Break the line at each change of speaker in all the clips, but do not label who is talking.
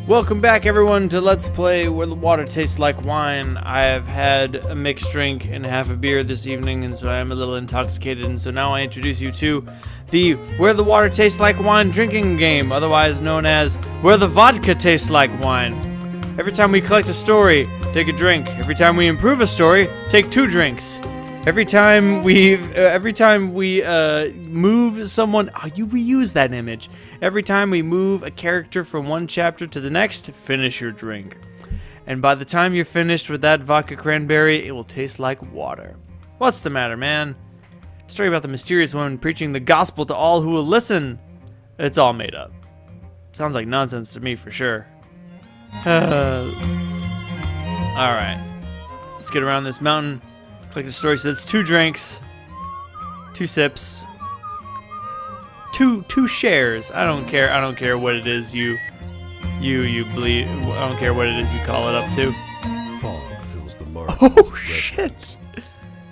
Welcome back, everyone, to Let's Play Where the Water Tastes Like Wine. I have had a mixed drink and half a beer this evening, and so I am a little intoxicated, and so now I introduce you to the Where the Water Tastes Like Wine drinking game, otherwise known as Where the Vodka Tastes Like Wine. Every time we collect a story, take a drink. Every time we improve a story, take 2 drinks. Every time we move someone, you reuse that image. Every time we move a character from one chapter to the next, finish your drink. And by the time you're finished with that vodka cranberry, it will taste like water. What's the matter, man? Story about the mysterious woman preaching the gospel to all who will listen. It's all made up. Sounds like nonsense to me for sure. Alright. Let's get around this mountain. Click the story, so it's 2 drinks, 2 sips, 2 shares. I don't care what it is you believe. I don't care what it is you call it up to.
Fog fills the market.
Oh shit!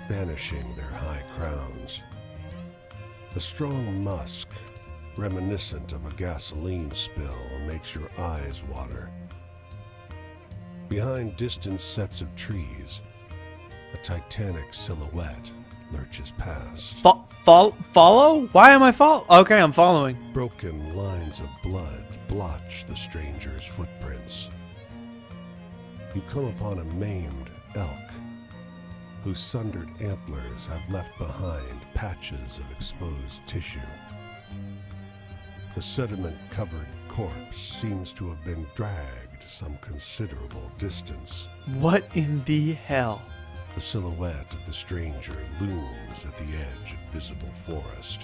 Vanishing their high crowns. A strong musk, reminiscent of a gasoline spill, makes your eyes water. Behind distant sets of trees, a titanic silhouette lurches past.
Follow? Why am I Okay, I'm following.
Broken lines of blood blotch the stranger's footprints. You come upon a maimed elk, whose sundered antlers have left behind patches of exposed tissue. The sediment-covered corpse seems to have been dragged some considerable distance.
What in the hell?
The silhouette of the stranger looms at the edge of visible forest.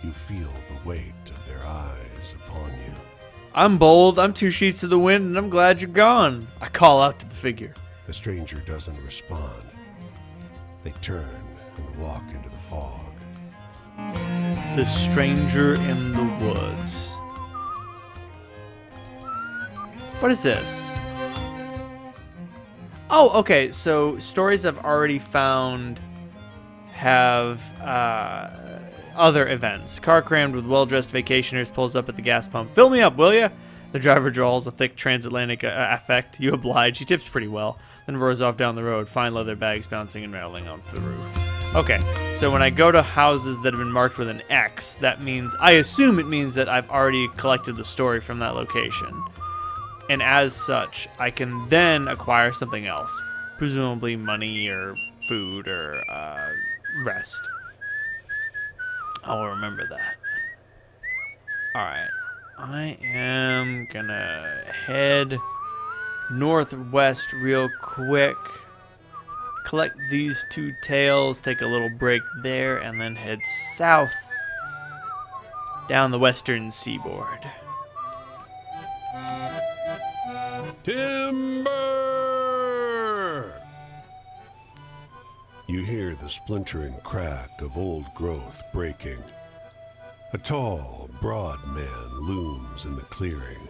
You feel the weight of their eyes upon you.
I'm bold, I'm 2 sheets to the wind, and I'm glad you're gone. I call out to the figure.
The stranger doesn't respond. They turn and walk into the fog.
The stranger in the woods. What is this? Oh, okay, so stories I've already found have other events. Car crammed with well-dressed vacationers pulls up at the gas pump. Fill me up, will ya? The driver draws a thick transatlantic affect. You oblige. He tips pretty well, then roars off down the road, fine leather bags bouncing and rattling off the roof. Okay, so when I go to houses that have been marked with an X, that means, I assume it means that I've already collected the story from that location. And as such, I can then acquire something else, presumably money or food or rest. I'll remember that. Alright, I am gonna head northwest real quick, collect these 2 tails, take a little break there, and then head south down the western seaboard.
Timber! You hear the splintering crack of old growth breaking. A tall, broad man looms in the clearing.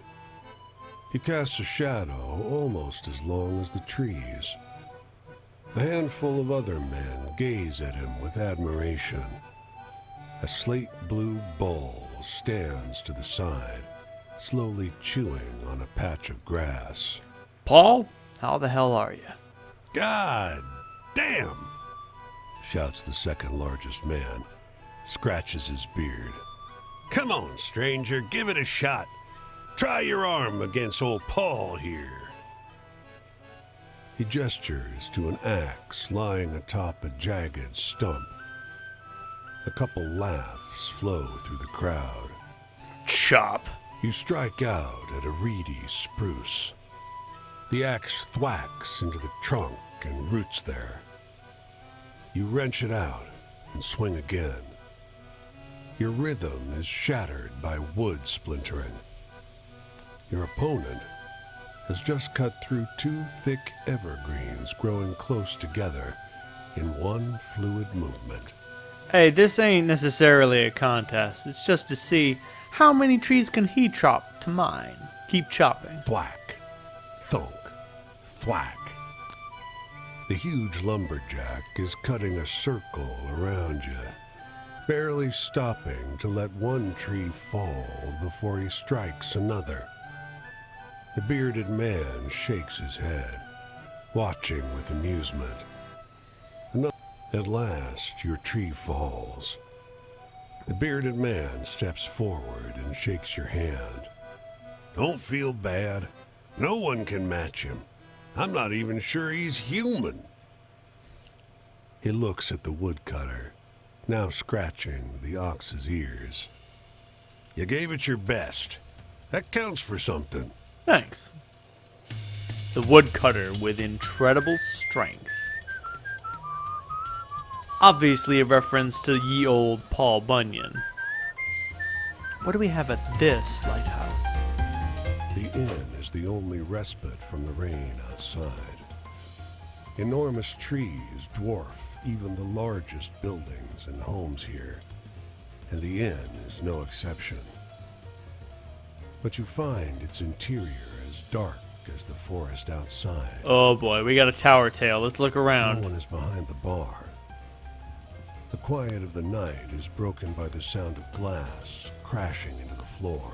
He casts a shadow almost as long as the trees. A handful of other men gaze at him with admiration. A slate-blue bull stands to the side, slowly chewing on a patch of grass.
Paul, how the hell are you?
God damn! Shouts the second largest man, scratches his beard. Come on, stranger, give it a shot. Try your arm against old Paul here. He gestures to an axe lying atop a jagged stump. A couple laughs flow through the crowd.
Chop.
You strike out at a reedy spruce. The axe thwacks into the trunk and roots there. You wrench it out and swing again. Your rhythm is shattered by wood splintering. Your opponent has just cut through 2 thick evergreens growing close together in one fluid movement.
Hey, this ain't necessarily a contest. It's just to see how many trees can he chop to mine. Keep chopping.
Thwack, thunk, thwack. The huge lumberjack is cutting a circle around you, barely stopping to let one tree fall before he strikes another. The bearded man shakes his head, watching with amusement. At last, your tree falls. The bearded man steps forward and shakes your hand. Don't feel bad. No one can match him. I'm not even sure he's human. He looks at the woodcutter, now scratching the ox's ears. You gave it your best. That counts for something.
Thanks. The woodcutter with incredible strength. Obviously a reference to ye old Paul Bunyan. What do we have at this lighthouse?
The inn is the only respite from the rain outside. Enormous trees dwarf even the largest buildings and homes here, and the inn is no exception. But you find its interior as dark as the forest outside.
Oh boy, we got a tower tale. Let's look
No
around.
one is behind the bar. The quiet of the night is broken by the sound of glass crashing into the floor.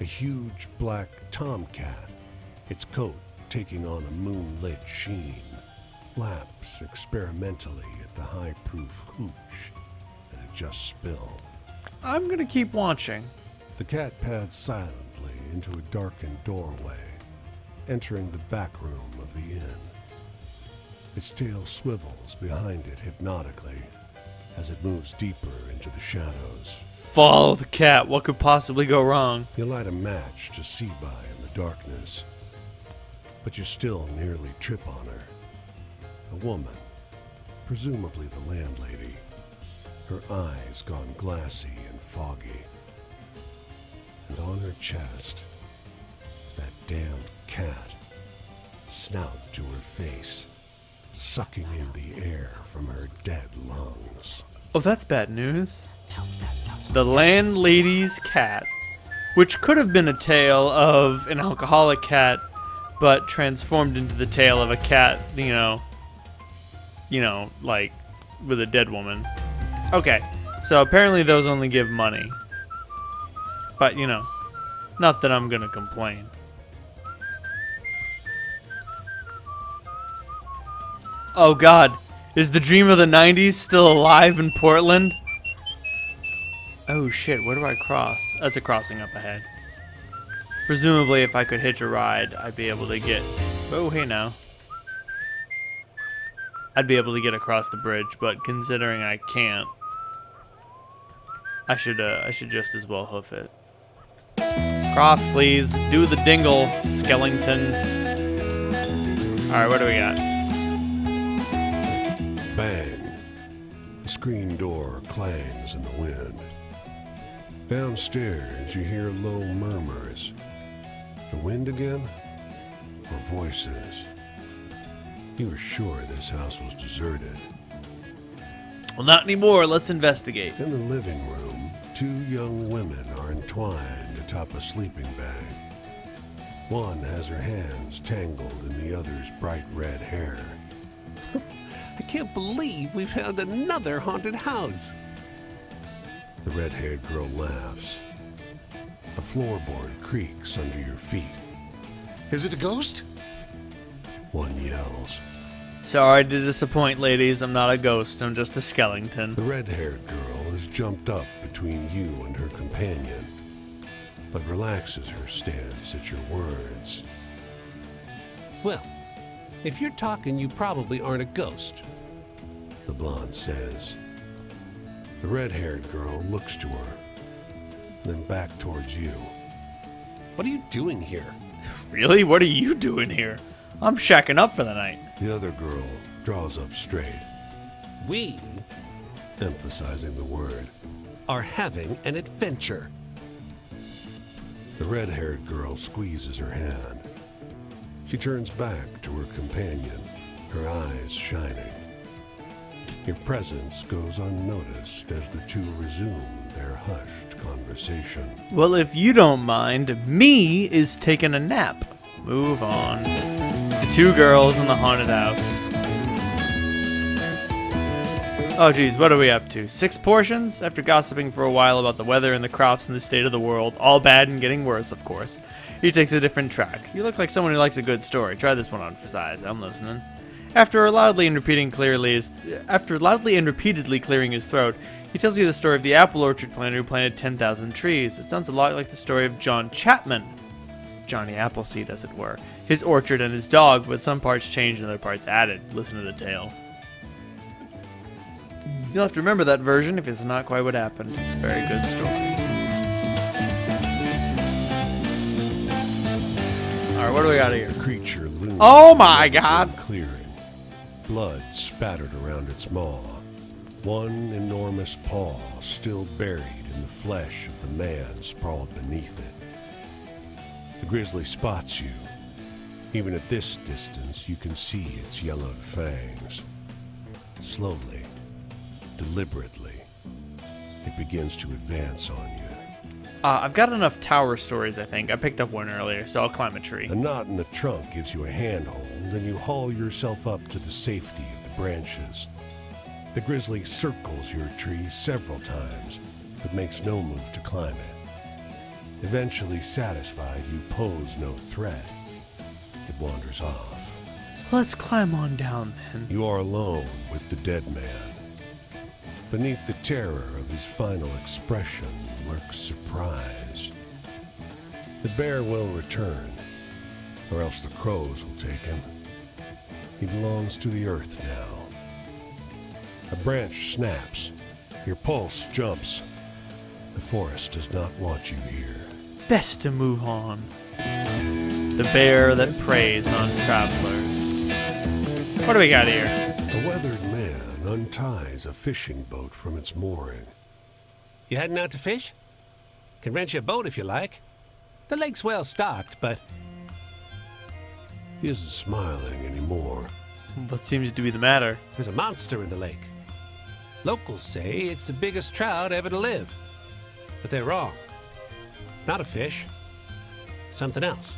A huge black tomcat, its coat taking on a moonlit sheen, laps experimentally at the high-proof hooch that it just spilled.
I'm gonna keep watching.
The cat pads silently into a darkened doorway, entering the back room of the inn. Its tail swivels behind it hypnotically as it moves deeper into the shadows.
Follow the cat. What could possibly go wrong?
You light a match to see by in the darkness, but you still nearly trip on her. A woman, presumably the landlady, her eyes gone glassy and foggy. And on her chest is that damned cat, snout to her face, sucking in the air from her dead lungs.
Oh, that's bad news. The landlady's cat, which could have been a tale of an alcoholic cat, but transformed into the tale of a cat, like with a dead woman. Okay, so apparently those only give money. But, not that I'm gonna complain. Oh god, is the dream of the 90s still alive in Portland? Oh shit, where do I cross? That's a crossing up ahead. Presumably if I could hitch a ride, I'd be able to get... Oh, hey now. I'd be able to get across the bridge, but considering I can't, I should just as well hoof it. Cross, please. Do the dingle, skeleton. Alright, what do we got?
Bang! The screen door clangs in the wind. Downstairs, you hear low murmurs. The wind again? Or voices? You were sure this house was deserted.
Well, not anymore. Let's investigate.
In the living room, two young women are entwined atop a sleeping bag. One has her hands tangled in the other's bright red hair.
I can't believe we found another haunted house.
The red-haired girl laughs. A floorboard creaks under your feet.
Is it a ghost?
One yells.
Sorry to disappoint, ladies. I'm not a ghost. I'm just a skeleton.
The red-haired girl has jumped up between you and her companion, but relaxes her stance at your words.
Well, if you're talking, you probably aren't a ghost.
The blonde says. The red-haired girl looks to her, then back towards you.
What are you doing here?
Really? What are you doing here? I'm shacking up for the night.
The other girl draws up straight,
We
emphasizing the word.
are having an adventure.
The red-haired girl squeezes her hand. She turns back to her companion, her eyes shining. Your presence goes unnoticed as the two resume their hushed conversation.
Well, if you don't mind, me is taking a nap. Move on. The two girls in the haunted house. Oh geez, what are we up to? 6 portions? After gossiping for a while about the weather and the crops and the state of the world, all bad and getting worse, of course, he takes a different track. You look like someone who likes a good story. Try this one on for size. I'm listening. After loudly and repeatedly clearing his throat, he tells you the story of the apple orchard planter who planted 10,000 trees. It sounds a lot like the story of John Chapman, Johnny Appleseed as it were, his orchard and his dog, but some parts changed and other parts added. Listen to the tale. You'll have to remember that version if it's not quite what happened. It's a very good story. Alright, what do we got here?
The creature loomed
Oh my
in the
God!
clearing. Blood spattered around its maw. One enormous paw still buried in the flesh of the man sprawled beneath it. The grizzly spots you. Even at this distance, you can see its yellowed fangs. Slowly, deliberately, it begins to advance on you.
I've got enough tower stories, I think. I picked up one earlier, so I'll climb a tree.
A knot in the trunk gives you a handhold, and you haul yourself up to the safety of the branches. The grizzly circles your tree several times, but makes no move to climb it. Eventually satisfied you pose no threat, it wanders off.
Let's climb on down then.
You are alone with the dead man. Beneath the terror of his final expression lurks surprise. The bear will return, or else the crows will take him. He belongs to the earth now. A branch snaps. Your pulse jumps. The forest does not want you here.
Best to move on. The bear that preys on travelers. What do we got here?
A weathered man unties a fishing boat from its mooring.
You heading out to fish? Can rent you a boat if you like. The lake's well stocked, but
He isn't smiling anymore.
What seems to be the matter?
there's a monster in the lake. Locals say it's the biggest trout ever to live. But they're wrong. It's not a fish. Something else.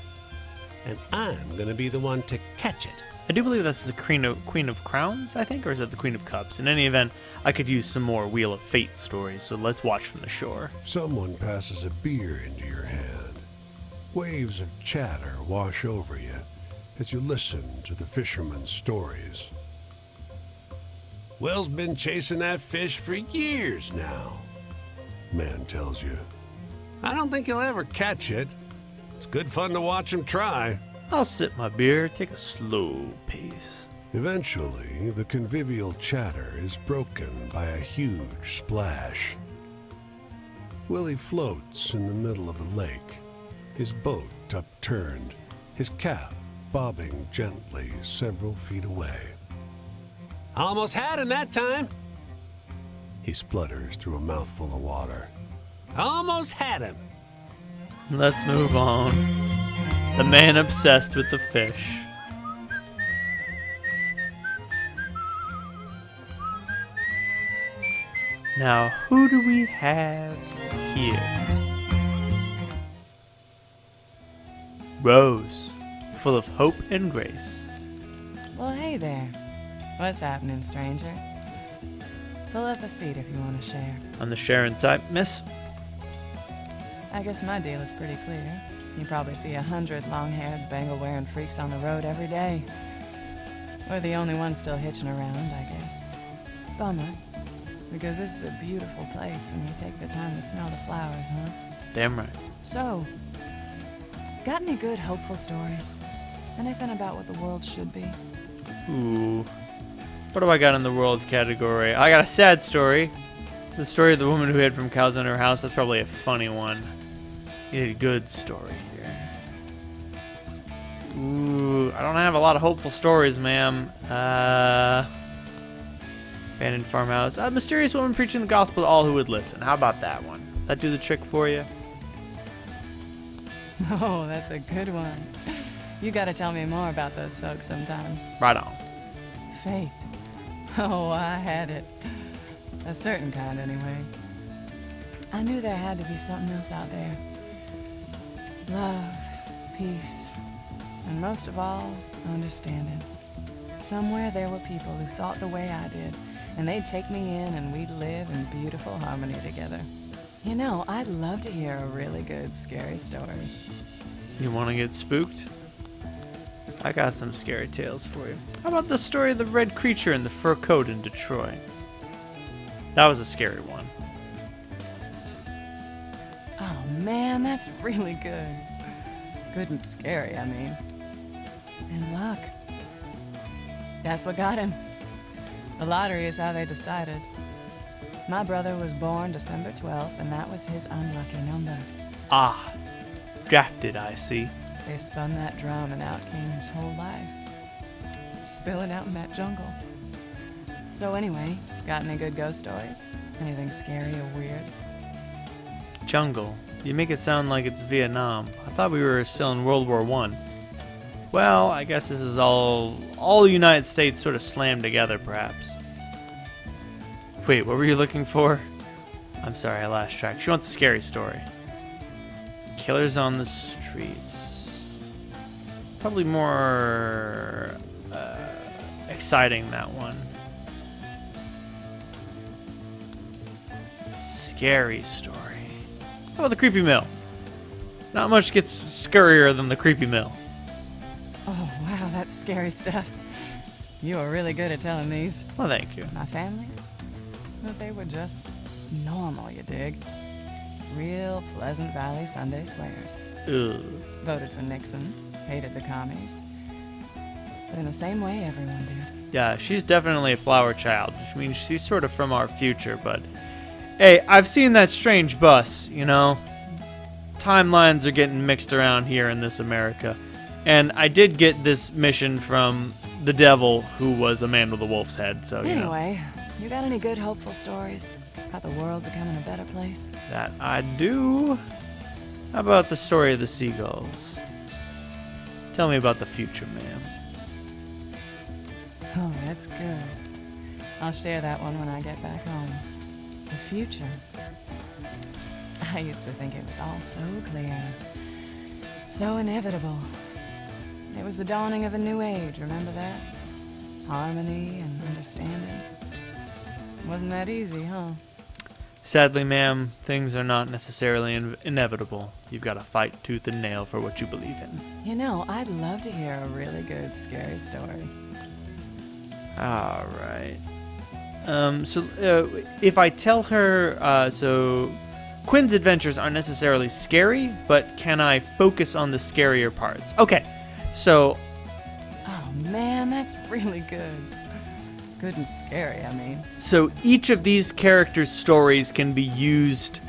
And I'm gonna be the one to catch it.
I do believe that's the Queen of Crowns, I think, or is that the Queen of Cups? In any event, I could use some more Wheel of Fate stories, so let's watch from the shore.
Someone passes a beer into your hand. Waves of chatter wash over you as you listen to the fisherman's stories. Will's been chasing that fish for years now, man tells you. I don't think he'll ever catch it. It's good fun to watch him try.
I'll sip my beer, take a slow pace.
Eventually, the convivial chatter is broken by a huge splash. Willie floats in the middle of the lake, his boat upturned, his cap bobbing gently several feet away.
Almost had him that time.
He splutters through a mouthful of water.
Almost had him.
Let's move on. The man obsessed with the fish. Now, who do we have here? Rose, full of hope and grace.
Well, hey there. What's happening, stranger? Pull up a seat if you want to share.
I'm the Sharon type, miss.
I guess my deal is pretty clear. You probably see 100 long-haired, bangle-wearing freaks on the road every day. We're the only ones still hitching around, I guess. Bummer, because this is a beautiful place when you take the time to smell the flowers, huh?
Damn right.
So, got any good, hopeful stories? Anything about what the world should be?
Ooh. What do I got in the world category? I got a sad story. The story of the woman who hid from cows in her house. That's probably a funny one. You need a good story here. Ooh, I don't have a lot of hopeful stories, ma'am. Abandoned farmhouse. A mysterious woman preaching the gospel to all who would listen. How about that one? That do the trick for you?
Oh, that's a good one. You gotta tell me more about those folks sometime.
Right on.
Faith. Oh, I had it. A certain kind, anyway. I knew there had to be something else out there. Love, peace, and most of all, understanding. Somewhere there were people who thought the way I did and they'd take me in and we'd live in beautiful harmony together. You know, I'd love to hear a really good scary story.
You want to get spooked? I got some scary tales for you. How about the story of the red creature in the fur coat in Detroit? That was a scary one.
Oh man, that's really good. Good and scary, I mean. And luck. That's what got him. The lottery is how they decided. My brother was born December 12th, and that was his unlucky number.
Ah, drafted, I see.
They spun that drum, and out came his whole life. Spilling out in that jungle. So anyway, got any good ghost stories? Anything scary or weird?
Jungle. You make it sound like it's Vietnam. I thought we were still in World War I. Well, I guess this is all the United States sort of slammed together, perhaps. Wait, what were you looking for? I'm sorry, I lost track. She wants a scary story. Killers on the streets. Probably more exciting, that one. Scary story. How about the Creepy Mill? Not much gets scarier than the Creepy Mill.
Oh, wow, that's scary stuff. You are really good at telling these.
Well, thank you.
My family? But they were just normal, you dig? Real Pleasant Valley Sunday squares.
Ugh.
Voted for Nixon, hated the commies. But in the same way everyone did.
Yeah, she's definitely a flower child, which means she's sort of from our future, but hey, I've seen that strange bus, you know? Timelines are getting mixed around here in this America. And I did get this mission from the devil, who was a man with a wolf's head, so, you know.
Anyway, you got any good hopeful stories about the world becoming a better place?
That I do. How about the story of the seagulls? Tell me about the future, ma'am.
Oh, that's good. I'll share that one when I get back home. The future. I used to think it was all so clear, so inevitable. It was the dawning of a new age, remember that? Harmony and understanding. Wasn't that easy, huh?
Sadly, ma'am, things are not necessarily inevitable. You've got to fight tooth and nail for what you believe in.
You know, I'd love to hear a really good, scary story.
All right. If I tell her, so Quinn's adventures aren't necessarily scary, but can I focus on the scarier parts? Okay, so.
Oh man, that's really good. Good and scary, I mean.
So each of these characters' stories can be used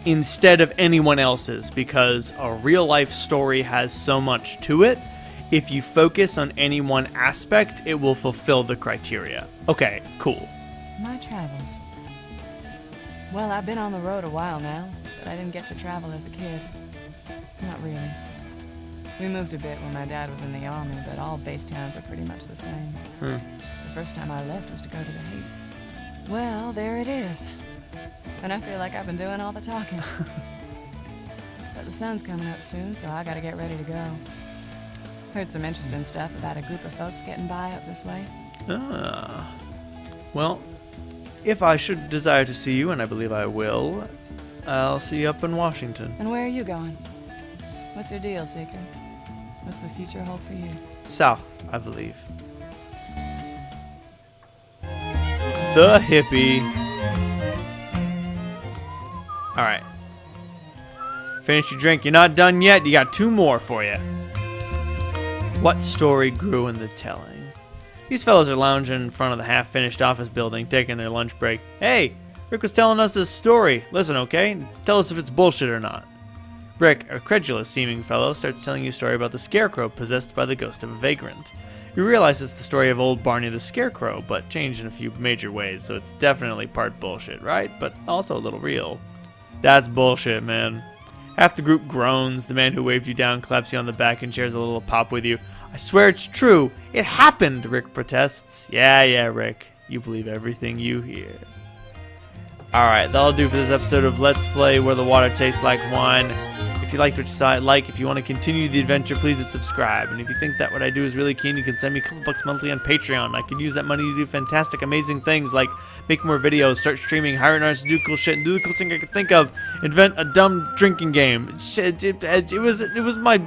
instead of anyone else's because a real life story has so much to it. If you focus on any one aspect, it will fulfill the criteria. Okay, cool.
My travels. Well, I've been on the road a while now, but I didn't get to travel as a kid. Not really. We moved a bit when my dad was in the army, but all base towns are pretty much the same. The first time I left was to go to the Hague. Well, there it is. And I feel like I've been doing all the talking. But the sun's coming up soon, so I gotta get ready to go. Heard some interesting stuff about a group of folks getting by up this way.
Ah. Well, if I should desire to see you, and I believe I will, I'll see you up in Washington.
And where are you going? What's your deal, Seeker? What's the future hold for you?
South, I believe. The hippie. All right. Finish your drink. You're not done yet. You got two more for you. What story grew in the telling? These fellows are lounging in front of the half-finished office building, taking their lunch break. Hey, Rick was telling us this story. Listen, okay? Tell us if it's bullshit or not. Rick, a credulous-seeming fellow, starts telling you a story about the scarecrow possessed by the ghost of a vagrant. You realize it's the story of old Barney the Scarecrow, but changed in a few major ways, so it's definitely part bullshit, right? But also a little real. That's bullshit, man. Half the group groans. The man who waved you down claps you on the back and shares a little pop with you. I swear it's true. It happened, Rick protests. Yeah, Rick. You believe everything you hear. Alright, that'll do for this episode of Let's Play Where the Water Tastes Like Wine. If you liked what you saw, hit like. If you want to continue the adventure, please hit subscribe. And if you think that what I do is really keen, you can send me a couple bucks monthly on Patreon. I can use that money to do fantastic, amazing things like make more videos, start streaming, hire an artist to do cool shit, and do the coolest thing I could think of, invent a dumb drinking game. It was my